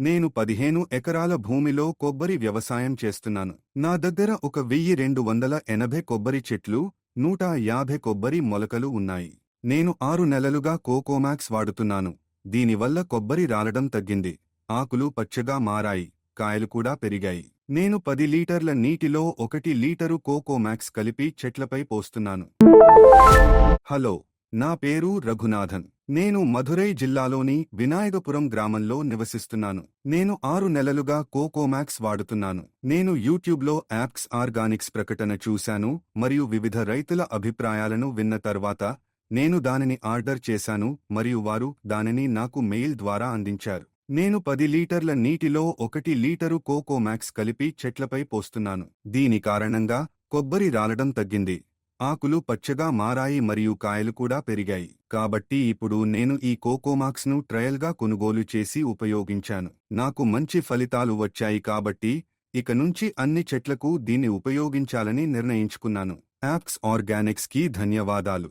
నేను 15 ఎకరాల భూమిలో కొబ్బరి వ్యవసాయం చేస్తున్నాను. నా దగ్గర 1280 కొబ్బరి చెట్లు, 150 కొబ్బరి మొలకలు ఉన్నాయి. నేను 6 నెలలుగా కోకోమాక్స్ వాడుతున్నాను. దీనివల్ల కొబ్బరి రాలడం తగ్గింది, ఆకులు పచ్చగా మారాయి, కాయలు కూడా పెరిగాయి. నేను 10 లీటర్ల నీటిలో 1 లీటరు కోకోమాక్స్ కలిపి చెట్లపై పోస్తున్నాను. హలో, నా పేరు రఘునాథన్. నేను మధురై జిల్లాలోని వినాయకపురం గ్రామంలో నివసిస్తున్నాను. నేను 6 నెలలుగా కోకోమాక్స్ వాడుతున్నాను. నేను యూట్యూబ్లో యాప్స్ ఆర్గానిక్స్ ప్రకటన చూశాను మరియు వివిధ రైతుల అభిప్రాయాలను విన్న తర్వాత నేను దానిని ఆర్డర్ చేశాను మరియు వారు దానిని నాకు మెయిల్ ద్వారా అందించారు. నేను 10 లీటర్ల నీటిలో 1 లీటరు కోకోమాక్స్ కలిపి చెట్లపై పోస్తున్నాను. దీని కారణంగా కొబ్బరి రాలడం తగ్గింది, ఆకులు పచ్చగా మారాయి మరియు కాయలు కూడా పెరిగాయి. కాబట్టి ఇప్పుడు నేను ఈ కోకోమాక్స్ను ట్రయల్గా కొనుగోలు చేసి ఉపయోగించాను. నాకు మంచి ఫలితాలు వచ్చాయి కాబట్టి ఇక నుంచి అన్ని చెట్లకు దీన్ని ఉపయోగించాలని నిర్ణయించుకున్నాను. యాప్స్ ఆర్గానిక్స్కి ధన్యవాదాలు.